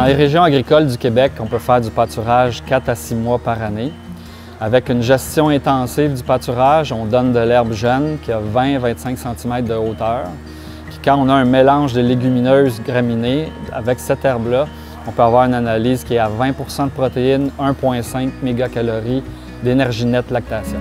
les régions agricoles du Québec, on peut faire du pâturage 4 à 6 mois par année. Avec une gestion intensive du pâturage, on donne de l'herbe jeune qui a 20-25 cm de hauteur. Puis quand on a un mélange de légumineuses graminées, avec cette herbe-là, on peut avoir une analyse qui est à 20 de protéines, 1,5 mégacalories d'énergie nette lactation.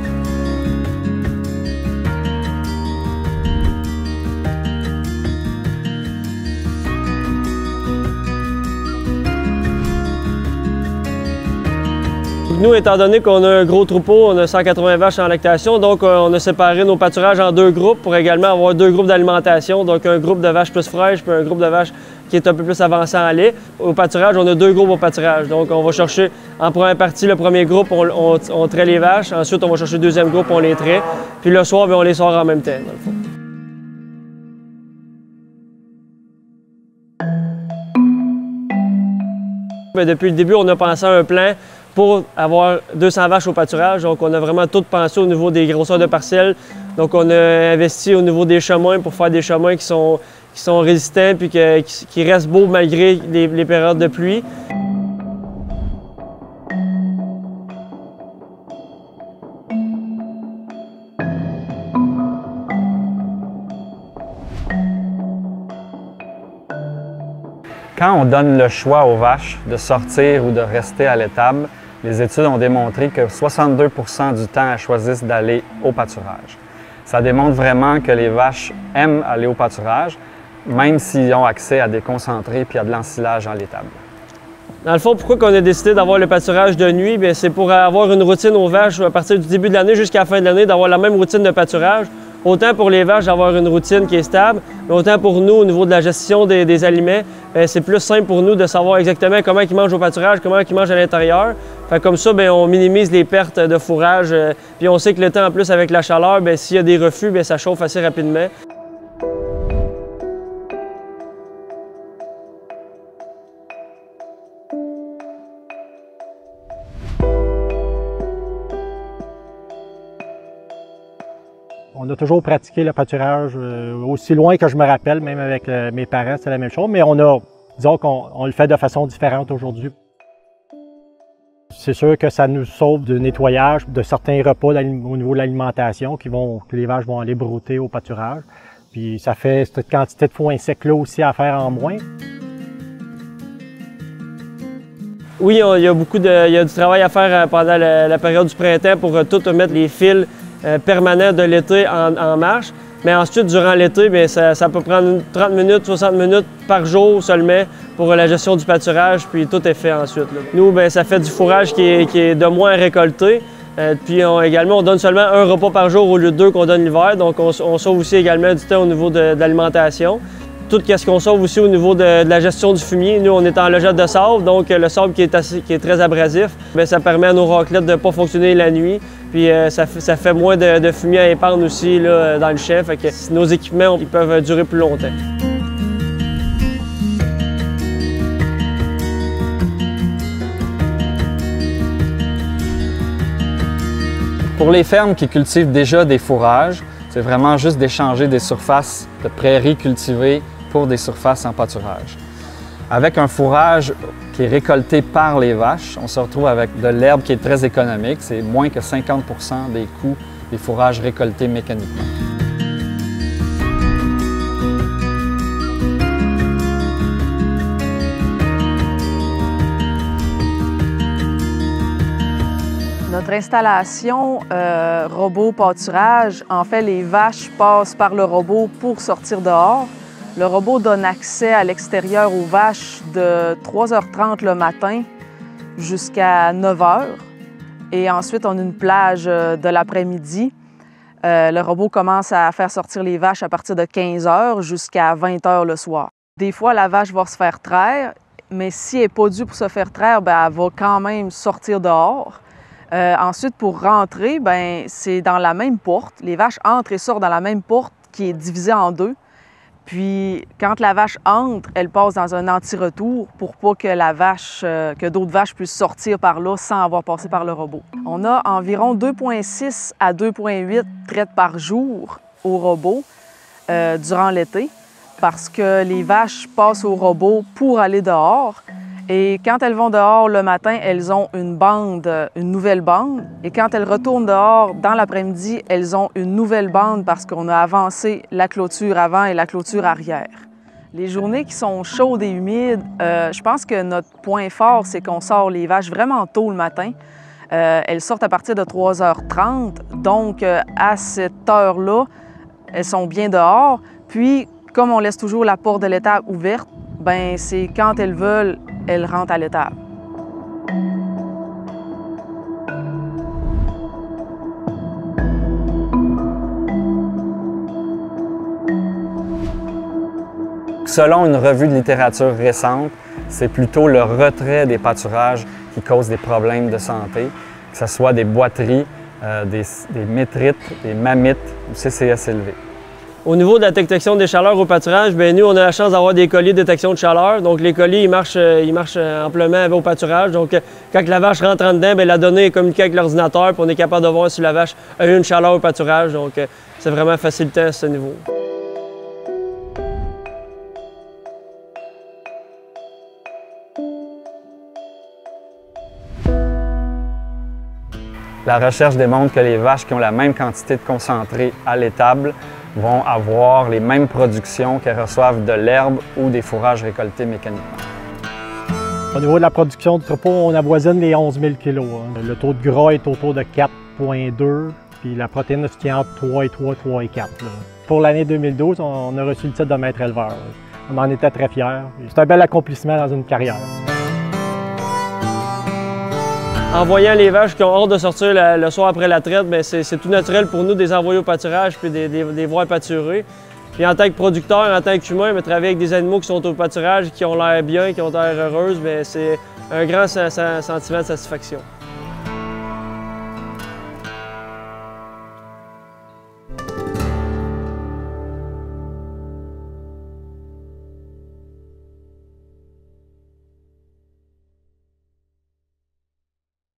Nous, étant donné qu'on a un gros troupeau, on a 180 vaches en lactation, donc on a séparé nos pâturages en 2 groupes pour également avoir 2 groupes d'alimentation, donc un groupe de vaches plus fraîches puis un groupe de vaches qui est un peu plus avancé en lait. Au pâturage, on a 2 groupes au pâturage, donc on va chercher en première partie, le premier groupe, on traite les vaches, ensuite on va chercher le deuxième groupe, on les traite, puis le soir, bien, on les sort en même temps, dans le fond. Bien, depuis le début, on a pensé à un plan pour avoir 200 vaches au pâturage. Donc, on a vraiment tout pensé au niveau des grosseurs de parcelles. Donc, on a investi au niveau des chemins pour faire des chemins qui sont résistants puis qui restent beaux malgré les périodes de pluie. Quand on donne le choix aux vaches de sortir ou de rester à l'étable, les études ont démontré que 62 du temps, elles choisissent d'aller au pâturage. Ça démontre vraiment que les vaches aiment aller au pâturage, même s'ils ont accès à des concentrés et à de l'ensilage à l'étable. Dans le fond, pourquoi on a décidé d'avoir le pâturage de nuit? C'est pour avoir une routine aux vaches à partir du début de l'année jusqu'à la fin de l'année, d'avoir la même routine de pâturage. Autant pour les vaches d'avoir une routine qui est stable, mais autant pour nous, au niveau de la gestion des aliments, c'est plus simple pour nous de savoir exactement comment ils mangent au pâturage, comment ils mangent à l'intérieur. Comme ça, on minimise les pertes de fourrage. Puis on sait que le temps, en plus, avec la chaleur, s'il y a des reflux, ça chauffe assez rapidement. On a toujours pratiqué le pâturage aussi loin que je me rappelle, même avec mes parents, c'est la même chose, mais disons qu'on le fait de façon différente aujourd'hui. C'est sûr que ça nous sauve du nettoyage, de certains repas au niveau de l'alimentation que les vaches vont aller brouter au pâturage. Puis ça fait cette quantité de foin sec-là aussi à faire en moins. Oui, il y a du travail à faire pendant la période du printemps pour tout mettre les fils permanent de l'été en marche. Mais ensuite, durant l'été, ça peut prendre 30 minutes, 60 minutes par jour seulement pour la gestion du pâturage, puis tout est fait ensuite. Là. Nous, ça fait du fourrage qui est de moins à récolter. Puis également, on donne seulement un repas par jour au lieu de 2 qu'on donne l'hiver. Donc, on sauve aussi également du temps au niveau de l'alimentation. Tout ce qu'on sauve aussi au niveau de la gestion du fumier. Nous, on est en logette de sable, donc le sable qui est très abrasif, ça permet à nos raclettes de ne pas fonctionner la nuit. Puis ça fait moins de fumier à épandre aussi là, dans le champ. Fait que nos équipements ils peuvent durer plus longtemps. Pour les fermes qui cultivent déjà des fourrages, c'est vraiment juste d'échanger des surfaces de prairies cultivées pour des surfaces en pâturage. Avec un fourrage qui est récolté par les vaches, on se retrouve avec de l'herbe qui est très économique. C'est moins que 50 des coûts des fourrages récoltés mécaniquement. Notre installation robot pâturage, en fait, les vaches passent par le robot pour sortir dehors. Le robot donne accès à l'extérieur aux vaches de 3h30 le matin jusqu'à 9h. Et ensuite, on a une plage de l'après-midi. Le robot commence à faire sortir les vaches à partir de 15h jusqu'à 20h le soir. Des fois, la vache va se faire traire, mais si elle n'est pas due pour se faire traire, elle va quand même sortir dehors. Ensuite, pour rentrer, c'est dans la même porte. Les vaches entrent et sortent dans la même porte qui est divisée en 2. Puis, quand la vache entre, elle passe dans un anti-retour pour pas que d'autres vaches puissent sortir par là sans avoir passé par le robot. On a environ 2,6 à 2,8 traites par jour au robot durant l'été parce que les vaches passent au robot pour aller dehors Et quand elles vont dehors le matin, elles ont une bande, une nouvelle bande. Et quand elles retournent dehors dans l'après-midi, elles ont une nouvelle bande parce qu'on a avancé la clôture avant et la clôture arrière. Les journées qui sont chaudes et humides, je pense que notre point fort, c'est qu'on sort les vaches vraiment tôt le matin. Elles sortent à partir de 3h30, donc à cette heure-là, elles sont bien dehors. Puis, comme on laisse toujours la porte de l'étable ouverte, ben c'est quand elles veulent, elles rentrent à l'étable. Selon une revue de littérature récente, c'est plutôt le retrait des pâturages qui cause des problèmes de santé, que ce soit des boiteries, des métrites, des mammites ou CCS élevé. Au niveau de la détection des chaleurs au pâturage, bien, nous, on a la chance d'avoir des colliers de détection de chaleur. Donc, les colliers, ils marchent amplement au pâturage. Donc, quand la vache rentre en dedans, bien, la donnée est communiquée avec l'ordinateur, puis on est capable de voir si la vache a eu une chaleur au pâturage. Donc, c'est vraiment facilitant à ce niveau. La recherche démontre que les vaches qui ont la même quantité de concentré à l'étable vont avoir les mêmes productions qu'elles reçoivent de l'herbe ou des fourrages récoltés mécaniquement. Au niveau de la production du troupeau, on avoisine les 11 000 kg. Le taux de gras est autour de 4,2, puis la protéine se tient entre 3 et 3, 3 et 4. Pour l'année 2012, on a reçu le titre de maître éleveur. On en était très fiers. C'est un bel accomplissement dans une carrière. En voyant les vaches qui ont hâte de sortir le soir après la traite, c'est tout naturel pour nous de les envoyer au pâturage puis de les voir pâturer. Puis en tant que producteur, en tant qu'humain, travailler avec des animaux qui sont au pâturage, qui ont l'air bien, qui ont l'air heureuses, c'est un grand sentiment de satisfaction.